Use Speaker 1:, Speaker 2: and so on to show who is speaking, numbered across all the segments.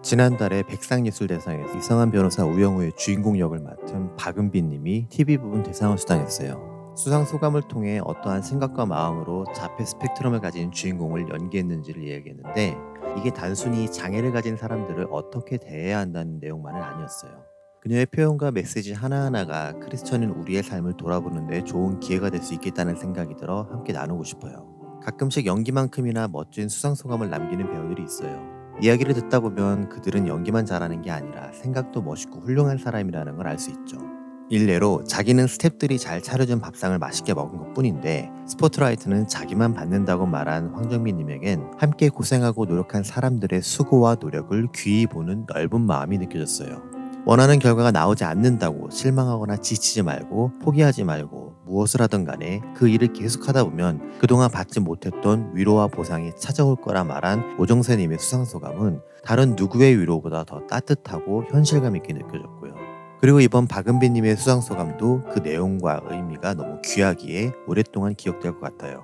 Speaker 1: 지난달에 백상예술대상에서 이상한 변호사 우영우의 주인공 역을 맡은 박은빈 님이 TV 부분 대상을 수상했어요. 수상 소감을 통해 어떠한 생각과 마음으로 자폐 스펙트럼을 가진 주인공을 연기했는지를 이야기했는데, 이게 단순히 장애를 가진 사람들을 어떻게 대해야 한다는 내용만은 아니었어요. 그녀의 표현과 메시지 하나하나가 크리스천인 우리의 삶을 돌아보는 데 좋은 기회가 될 수 있겠다는 생각이 들어 함께 나누고 싶어요. 가끔씩 연기만큼이나 멋진 수상 소감을 남기는 배우들이 있어요. 이야기를 듣다 보면 그들은 연기만 잘하는 게 아니라 생각도 멋있고 훌륭한 사람이라는 걸 알 수 있죠. 일례로 자기는 스태프들이 잘 차려준 밥상을 맛있게 먹은 것 뿐인데, 스포트라이트는 자기만 받는다고 말한 황정민 님에겐 함께 고생하고 노력한 사람들의 수고와 노력을 귀히 보는 넓은 마음이 느껴졌어요. 원하는 결과가 나오지 않는다고 실망하거나 지치지 말고 포기하지 말고 무엇을 하든 간에 그 일을 계속하다 보면 그동안 받지 못했던 위로와 보상이 찾아올 거라 말한 오정세님의 수상소감은 다른 누구의 위로보다 더 따뜻하고 현실감 있게 느껴졌고요. 그리고 이번 박은빈님의 수상소감도 그 내용과 의미가 너무 귀하기에 오랫동안 기억될 것 같아요.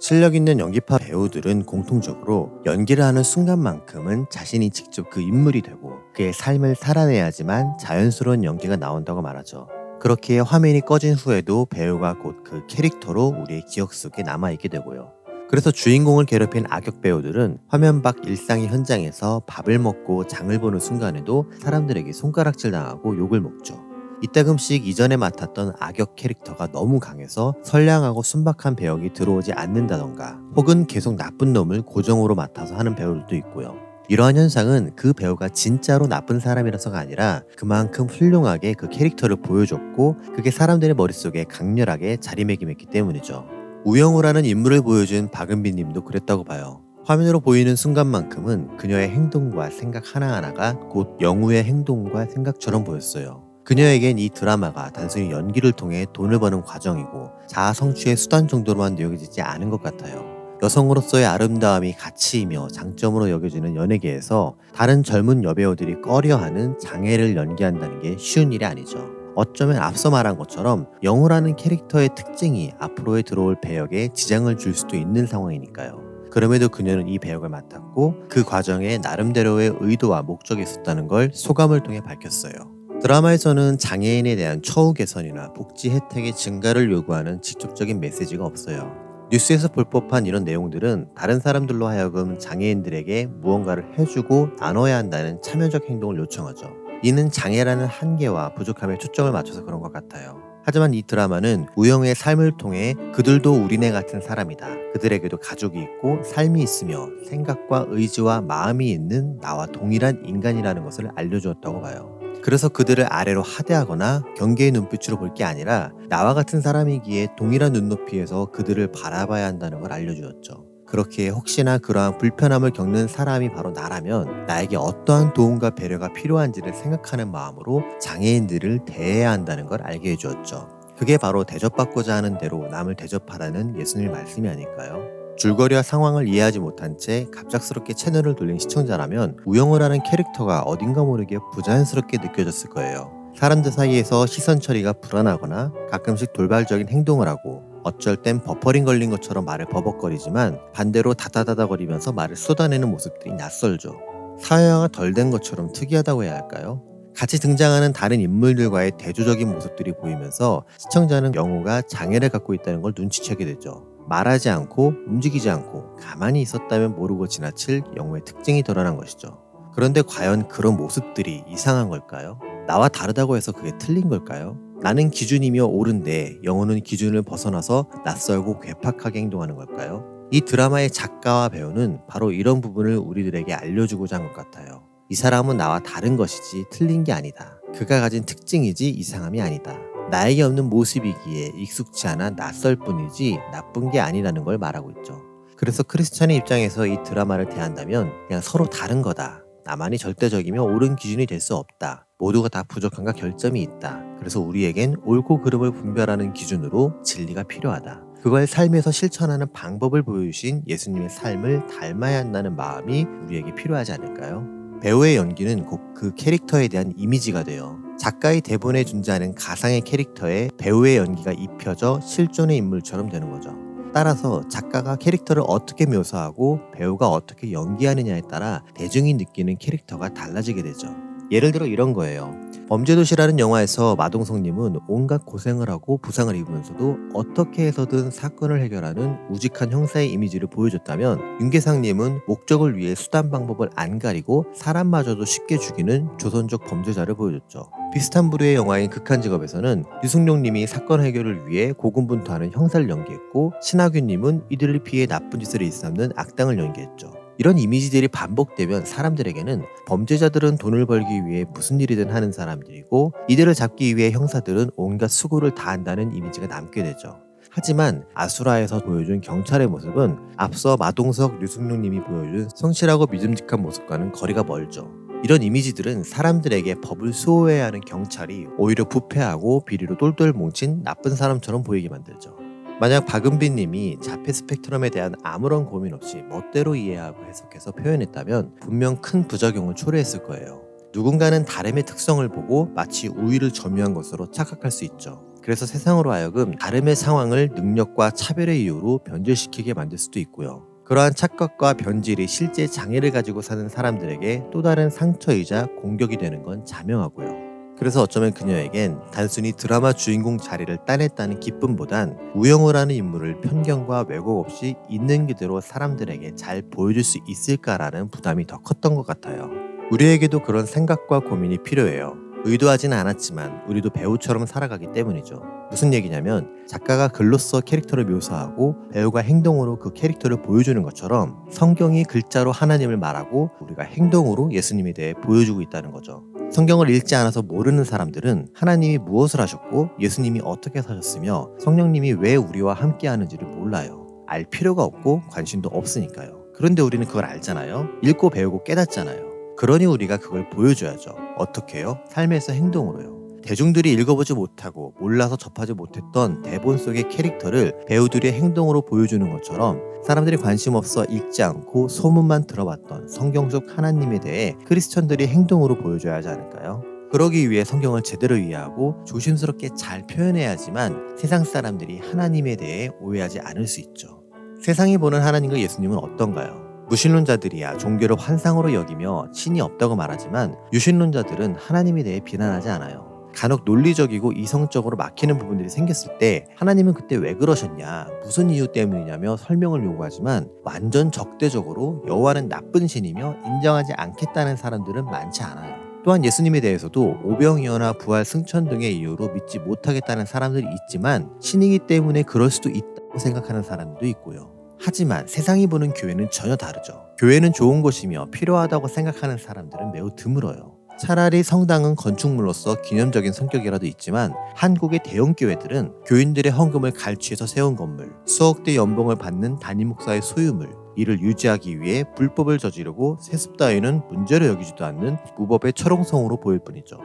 Speaker 1: 실력 있는 연기파 배우들은 공통적으로 연기를 하는 순간만큼은 자신이 직접 그 인물이 되고 그의 삶을 살아내야지만 자연스러운 연기가 나온다고 말하죠. 그렇기에 화면이 꺼진 후에도 배우가 곧 그 캐릭터로 우리의 기억 속에 남아있게 되고요. 그래서 주인공을 괴롭힌 악역 배우들은 화면 밖 일상의 현장에서 밥을 먹고 장을 보는 순간에도 사람들에게 손가락질 당하고 욕을 먹죠. 이따금씩 이전에 맡았던 악역 캐릭터가 너무 강해서 선량하고 순박한 배역이 들어오지 않는다던가, 혹은 계속 나쁜 놈을 고정으로 맡아서 하는 배우들도 있고요. 이러한 현상은 그 배우가 진짜로 나쁜 사람이라서가 아니라 그만큼 훌륭하게 그 캐릭터를 보여줬고 그게 사람들의 머릿속에 강렬하게 자리매김했기 때문이죠. 우영우라는 인물을 보여준 박은빈 님도 그랬다고 봐요. 화면으로 보이는 순간만큼은 그녀의 행동과 생각 하나하나가 곧 영우의 행동과 생각처럼 보였어요. 그녀에겐 이 드라마가 단순히 연기를 통해 돈을 버는 과정이고 자아 성취의 수단 정도로만 여겨지지 않은 것 같아요. 여성으로서의 아름다움이 가치이며 장점으로 여겨지는 연예계에서 다른 젊은 여배우들이 꺼려하는 장애를 연기한다는 게 쉬운 일이 아니죠. 어쩌면 앞서 말한 것처럼 영우라는 캐릭터의 특징이 앞으로의 들어올 배역에 지장을 줄 수도 있는 상황이니까요. 그럼에도 그녀는 이 배역을 맡았고 그 과정에 나름대로의 의도와 목적이 있었다는 걸 소감을 통해 밝혔어요. 드라마에서는 장애인에 대한 처우 개선이나 복지 혜택의 증가를 요구하는 직접적인 메시지가 없어요. 뉴스에서 볼 법한 이런 내용들은 다른 사람들로 하여금 장애인들에게 무언가를 해주고 나눠야 한다는 참여적 행동을 요청하죠. 이는 장애라는 한계와 부족함에 초점을 맞춰서 그런 것 같아요. 하지만 이 드라마는 우영우의 삶을 통해 그들도 우리네 같은 사람이다, 그들에게도 가족이 있고 삶이 있으며 생각과 의지와 마음이 있는 나와 동일한 인간이라는 것을 알려주었다고 봐요. 그래서 그들을 아래로 하대하거나 경계의 눈빛으로 볼 게 아니라 나와 같은 사람이기에 동일한 눈높이에서 그들을 바라봐야 한다는 걸 알려주었죠. 그렇기에 혹시나 그러한 불편함을 겪는 사람이 바로 나라면 나에게 어떠한 도움과 배려가 필요한지를 생각하는 마음으로 장애인들을 대해야 한다는 걸 알게 해주었죠. 그게 바로 대접받고자 하는 대로 남을 대접하라는 예수님의 말씀이 아닐까요? 줄거리와 상황을 이해하지 못한 채 갑작스럽게 채널을 돌린 시청자라면 우영우라는 캐릭터가 어딘가 모르게 부자연스럽게 느껴졌을 거예요. 사람들 사이에서 시선 처리가 불안하거나 가끔씩 돌발적인 행동을 하고 어쩔 땐 버퍼링 걸린 것처럼 말을 버벅거리지만 반대로 다다다다거리면서 말을 쏟아내는 모습들이 낯설죠. 사회화가 덜 된 것처럼 특이하다고 해야 할까요? 같이 등장하는 다른 인물들과의 대조적인 모습들이 보이면서 시청자는 영우가 장애를 갖고 있다는 걸 눈치채게 되죠. 말하지 않고 움직이지 않고 가만히 있었다면 모르고 지나칠 영우의 특징이 드러난 것이죠. 그런데 과연 그런 모습들이 이상한 걸까요? 나와 다르다고 해서 그게 틀린 걸까요? 나는 기준이며 옳은데 영우는 기준을 벗어나서 낯설고 괴팍하게 행동하는 걸까요? 이 드라마의 작가와 배우는 바로 이런 부분을 우리들에게 알려주고자 한 것 같아요. 이 사람은 나와 다른 것이지 틀린 게 아니다. 그가 가진 특징이지 이상함이 아니다. 나에게 없는 모습이기에 익숙치 않아 낯설 뿐이지 나쁜 게 아니라는 걸 말하고 있죠. 그래서 크리스찬의 입장에서 이 드라마를 대한다면 그냥 서로 다른 거다, 나만이 절대적이며 옳은 기준이 될 수 없다, 모두가 다 부족함과 결점이 있다, 그래서 우리에겐 옳고 그름을 분별하는 기준으로 진리가 필요하다, 그걸 삶에서 실천하는 방법을 보여주신 예수님의 삶을 닮아야 한다는 마음이 우리에게 필요하지 않을까요? 배우의 연기는 곧 그 캐릭터에 대한 이미지가 돼요. 작가의 대본에 존재하는 가상의 캐릭터에 배우의 연기가 입혀져 실존의 인물처럼 되는 거죠. 따라서 작가가 캐릭터를 어떻게 묘사하고 배우가 어떻게 연기하느냐에 따라 대중이 느끼는 캐릭터가 달라지게 되죠. 예를 들어 이런 거예요. 범죄도시라는 영화에서 마동석님은 온갖 고생을 하고 부상을 입으면서도 어떻게 해서든 사건을 해결하는 우직한 형사의 이미지를 보여줬다면, 윤계상님은 목적을 위해 수단 방법을 안 가리고 사람마저도 쉽게 죽이는 조선족 범죄자를 보여줬죠. 비슷한 부류의 영화인 극한직업에서는 유승룡님이 사건 해결을 위해 고군분투하는 형사를 연기했고, 신하균님은 이들을 피해 나쁜 짓을 일삼는 악당을 연기했죠. 이런 이미지들이 반복되면 사람들에게는 범죄자들은 돈을 벌기 위해 무슨 일이든 하는 사람들이고, 이들을 잡기 위해 형사들은 온갖 수고를 다한다는 이미지가 남게 되죠. 하지만 아수라에서 보여준 경찰의 모습은 앞서 마동석, 류승룡님이 보여준 성실하고 믿음직한 모습과는 거리가 멀죠. 이런 이미지들은 사람들에게 법을 수호해야 하는 경찰이 오히려 부패하고 비리로 똘똘 뭉친 나쁜 사람처럼 보이게 만들죠. 만약 박은빈님이 자폐 스펙트럼에 대한 아무런 고민 없이 멋대로 이해하고 해석해서 표현했다면 분명 큰 부작용을 초래했을 거예요. 누군가는 다름의 특성을 보고 마치 우위를 점유한 것으로 착각할 수 있죠. 그래서 세상으로 하여금 다름의 상황을 능력과 차별의 이유로 변질시키게 만들 수도 있고요. 그러한 착각과 변질이 실제 장애를 가지고 사는 사람들에게 또 다른 상처이자 공격이 되는 건 자명하고요. 그래서 어쩌면 그녀에겐 단순히 드라마 주인공 자리를 따냈다는 기쁨보단 우영우라는 인물을 편견과 왜곡 없이 있는 그대로 사람들에게 잘 보여줄 수 있을까라는 부담이 더 컸던 것 같아요. 우리에게도 그런 생각과 고민이 필요해요. 의도하진 않았지만 우리도 배우처럼 살아가기 때문이죠. 무슨 얘기냐면, 작가가 글로써 캐릭터를 묘사하고 배우가 행동으로 그 캐릭터를 보여주는 것처럼 성경이 글자로 하나님을 말하고 우리가 행동으로 예수님에 대해 보여주고 있다는 거죠. 성경을 읽지 않아서 모르는 사람들은 하나님이 무엇을 하셨고 예수님이 어떻게 사셨으며 성령님이 왜 우리와 함께 하는지를 몰라요. 알 필요가 없고 관심도 없으니까요. 그런데 우리는 그걸 알잖아요. 읽고 배우고 깨닫잖아요. 그러니 우리가 그걸 보여줘야죠. 어떻게요? 삶에서 행동으로요. 대중들이 읽어보지 못하고 몰라서 접하지 못했던 대본 속의 캐릭터를 배우들이 행동으로 보여주는 것처럼, 사람들이 관심 없어 읽지 않고 소문만 들어봤던 성경 속 하나님에 대해 크리스천들이 행동으로 보여줘야 하지 않을까요? 그러기 위해 성경을 제대로 이해하고 조심스럽게 잘 표현해야지만 세상 사람들이 하나님에 대해 오해하지 않을 수 있죠. 세상이 보는 하나님과 예수님은 어떤가요? 무신론자들이야 종교를 환상으로 여기며 신이 없다고 말하지만, 유신론자들은 하나님에 대해 비난하지 않아요. 간혹 논리적이고 이성적으로 막히는 부분들이 생겼을 때 하나님은 그때 왜 그러셨냐, 무슨 이유 때문이냐며 설명을 요구하지만, 완전 적대적으로 여호와는 나쁜 신이며 인정하지 않겠다는 사람들은 많지 않아요. 또한 예수님에 대해서도 오병이어나 부활 승천 등의 이유로 믿지 못하겠다는 사람들이 있지만, 신이기 때문에 그럴 수도 있다고 생각하는 사람도 있고요. 하지만 세상이 보는 교회는 전혀 다르죠. 교회는 좋은 곳이며 필요하다고 생각하는 사람들은 매우 드물어요. 차라리 성당은 건축물로서 기념적인 성격이라도 있지만, 한국의 대형 교회들은 교인들의 헌금을 갈취해서 세운 건물, 수억대 연봉을 받는 담임 목사의 소유물, 이를 유지하기 위해 불법을 저지르고 세습 따위는 문제로 여기지도 않는 무법의 철옹성으로 보일 뿐이죠.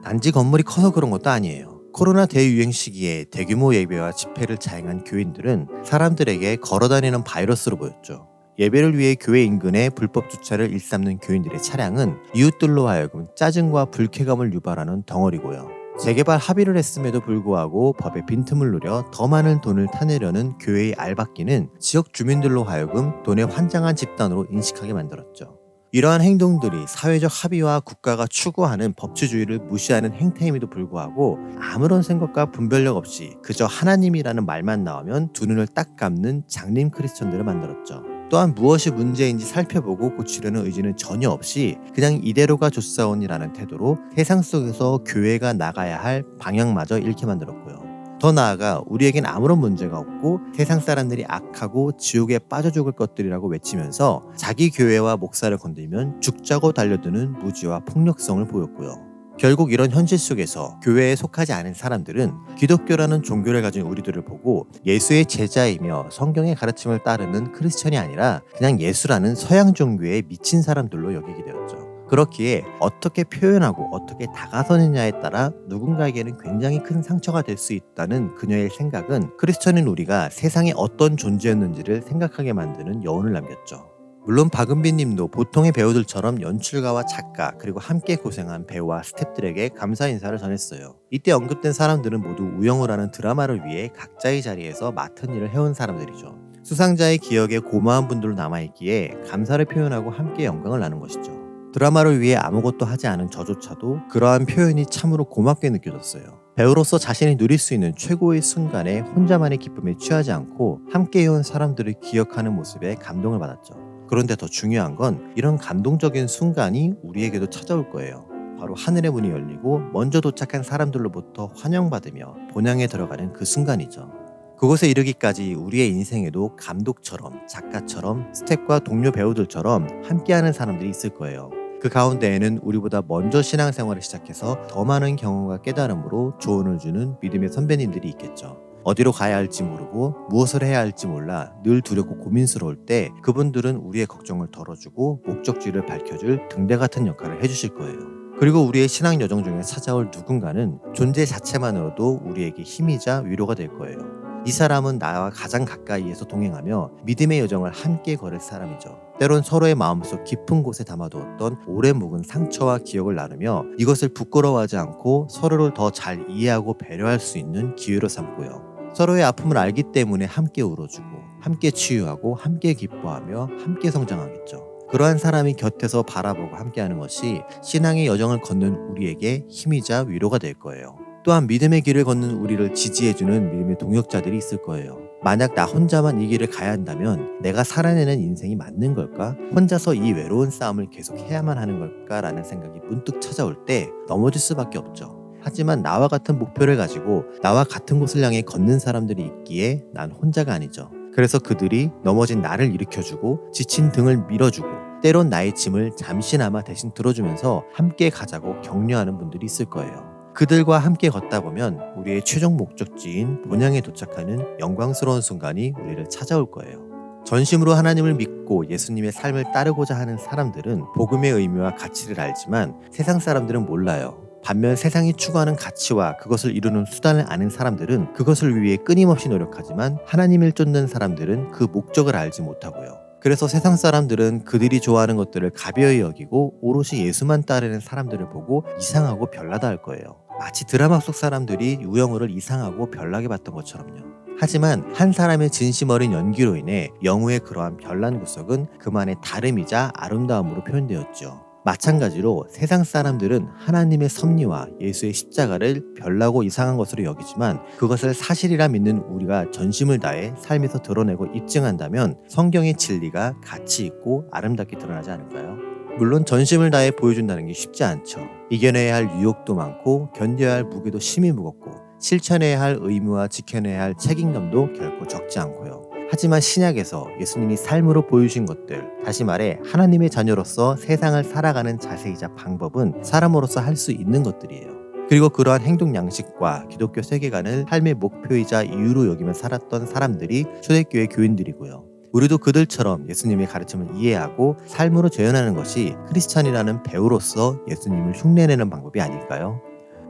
Speaker 1: 단지 건물이 커서 그런 것도 아니에요. 코로나 대유행 시기에 대규모 예배와 집회를 자행한 교인들은 사람들에게 걸어다니는 바이러스로 보였죠. 예배를 위해 교회 인근에 불법 주차를 일삼는 교인들의 차량은 이웃들로 하여금 짜증과 불쾌감을 유발하는 덩어리고요. 재개발 합의를 했음에도 불구하고 법의 빈틈을 노려 더 많은 돈을 타내려는 교회의 알박기는 지역 주민들로 하여금 돈에 환장한 집단으로 인식하게 만들었죠. 이러한 행동들이 사회적 합의와 국가가 추구하는 법치주의를 무시하는 행태임에도 불구하고 아무런 생각과 분별력 없이 그저 하나님이라는 말만 나오면 두 눈을 딱 감는 장님 크리스천들을 만들었죠. 또한 무엇이 문제인지 살펴보고 고치려는 의지는 전혀 없이 그냥 이대로가 좋사온이라는 태도로 세상 속에서 교회가 나가야 할 방향마저 잃게 만들었고요. 더 나아가 우리에겐 아무런 문제가 없고 세상 사람들이 악하고 지옥에 빠져 죽을 것들이라고 외치면서 자기 교회와 목사를 건들면 죽자고 달려드는 무지와 폭력성을 보였고요. 결국 이런 현실 속에서 교회에 속하지 않은 사람들은 기독교라는 종교를 가진 우리들을 보고 예수의 제자이며 성경의 가르침을 따르는 크리스천이 아니라 그냥 예수라는 서양 종교에 미친 사람들로 여기게 되었죠. 그렇기에 어떻게 표현하고 어떻게 다가서느냐에 따라 누군가에게는 굉장히 큰 상처가 될 수 있다는 그녀의 생각은 크리스천인 우리가 세상에 어떤 존재였는지를 생각하게 만드는 여운을 남겼죠. 물론 박은빈 님도 보통의 배우들처럼 연출가와 작가 그리고 함께 고생한 배우와 스태프들에게 감사 인사를 전했어요. 이때 언급된 사람들은 모두 우영우라는 드라마를 위해 각자의 자리에서 맡은 일을 해온 사람들이죠. 수상자의 기억에 고마운 분들로 남아있기에 감사를 표현하고 함께 영광을 나눈 것이죠. 드라마를 위해 아무것도 하지 않은 저조차도 그러한 표현이 참으로 고맙게 느껴졌어요. 배우로서 자신이 누릴 수 있는 최고의 순간에 혼자만의 기쁨에 취하지 않고 함께해온 사람들을 기억하는 모습에 감동을 받았죠. 그런데 더 중요한 건 이런 감동적인 순간이 우리에게도 찾아올 거예요. 바로 하늘의 문이 열리고 먼저 도착한 사람들로부터 환영받으며 본향에 들어가는 그 순간이죠. 그곳에 이르기까지 우리의 인생에도 감독처럼, 작가처럼, 스태프과 동료 배우들처럼 함께하는 사람들이 있을 거예요. 그 가운데에는 우리보다 먼저 신앙생활을 시작해서 더 많은 경험과 깨달음으로 조언을 주는 믿음의 선배님들이 있겠죠. 어디로 가야 할지 모르고 무엇을 해야 할지 몰라 늘 두렵고 고민스러울 때 그분들은 우리의 걱정을 덜어주고 목적지를 밝혀줄 등대 같은 역할을 해주실 거예요. 그리고 우리의 신앙 여정 중에 찾아올 누군가는 존재 자체만으로도 우리에게 힘이자 위로가 될 거예요. 이 사람은 나와 가장 가까이에서 동행하며 믿음의 여정을 함께 걸을 사람이죠. 때론 서로의 마음속 깊은 곳에 담아두었던 오래 묵은 상처와 기억을 나누며 이것을 부끄러워하지 않고 서로를 더 잘 이해하고 배려할 수 있는 기회로 삼고요. 서로의 아픔을 알기 때문에 함께 울어주고 함께 치유하고 함께 기뻐하며 함께 성장하겠죠. 그러한 사람이 곁에서 바라보고 함께하는 것이 신앙의 여정을 걷는 우리에게 힘이자 위로가 될 거예요. 또한 믿음의 길을 걷는 우리를 지지해주는 믿음의 동역자들이 있을 거예요. 만약 나 혼자만 이 길을 가야 한다면 내가 살아내는 인생이 맞는 걸까? 혼자서 이 외로운 싸움을 계속 해야만 하는 걸까? 라는 생각이 문득 찾아올 때 넘어질 수밖에 없죠. 하지만 나와 같은 목표를 가지고 나와 같은 곳을 향해 걷는 사람들이 있기에 난 혼자가 아니죠. 그래서 그들이 넘어진 나를 일으켜주고 지친 등을 밀어주고 때론 나의 짐을 잠시나마 대신 들어주면서 함께 가자고 격려하는 분들이 있을 거예요. 그들과 함께 걷다 보면 우리의 최종 목적지인 본향에 도착하는 영광스러운 순간이 우리를 찾아올 거예요. 전심으로 하나님을 믿고 예수님의 삶을 따르고자 하는 사람들은 복음의 의미와 가치를 알지만 세상 사람들은 몰라요. 반면 세상이 추구하는 가치와 그것을 이루는 수단을 아는 사람들은 그것을 위해 끊임없이 노력하지만 하나님을 쫓는 사람들은 그 목적을 알지 못하고요. 그래서 세상 사람들은 그들이 좋아하는 것들을 가벼이 여기고 오롯이 예수만 따르는 사람들을 보고 이상하고 별나다 할 거예요. 마치 드라마 속 사람들이 우영우를 이상하고 별나게 봤던 것처럼요. 하지만 한 사람의 진심 어린 연기로 인해 영우의 그러한 별난 구석은 그만의 다름이자 아름다움으로 표현되었죠. 마찬가지로 세상 사람들은 하나님의 섭리와 예수의 십자가를 별나고 이상한 것으로 여기지만 그것을 사실이라 믿는 우리가 전심을 다해 삶에서 드러내고 입증한다면 성경의 진리가 가치 있고 아름답게 드러나지 않을까요? 물론 전심을 다해 보여준다는 게 쉽지 않죠. 이겨내야 할 유혹도 많고 견뎌야 할 무게도 심히 무겁고 실천해야 할 의무와 지켜내야 할 책임감도 결코 적지 않고요. 하지만 신약에서 예수님이 삶으로 보여주신 것들, 다시 말해 하나님의 자녀로서 세상을 살아가는 자세이자 방법은 사람으로서 할 수 있는 것들이에요. 그리고 그러한 행동 양식과 기독교 세계관을 삶의 목표이자 이유로 여기며 살았던 사람들이 초대교회 교인들이고요. 우리도 그들처럼 예수님의 가르침을 이해하고 삶으로 재현하는 것이 크리스찬이라는 배우로서 예수님을 흉내내는 방법이 아닐까요?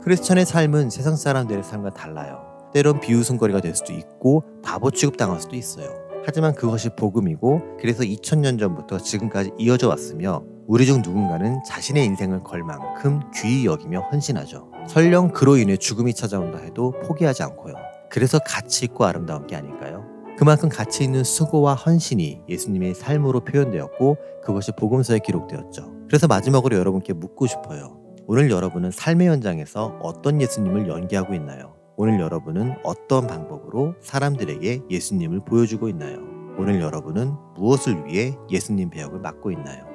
Speaker 1: 크리스찬의 삶은 세상 사람들의 삶과 달라요. 때론 비웃음거리가 될 수도 있고 바보 취급당할 수도 있어요. 하지만 그것이 복음이고 그래서 2000년 전부터 지금까지 이어져 왔으며 우리 중 누군가는 자신의 인생을 걸 만큼 귀히 여기며 헌신하죠. 설령 그로 인해 죽음이 찾아온다 해도 포기하지 않고요. 그래서 가치 있고 아름다운 게 아닐까요? 그만큼 가치 있는 수고와 헌신이 예수님의 삶으로 표현되었고 그것이 복음서에 기록되었죠. 그래서 마지막으로 여러분께 묻고 싶어요. 오늘 여러분은 삶의 현장에서 어떤 예수님을 연기하고 있나요? 오늘 여러분은 어떤 방법으로 사람들에게 예수님을 보여주고 있나요? 오늘 여러분은 무엇을 위해 예수님 배역을 맡고 있나요?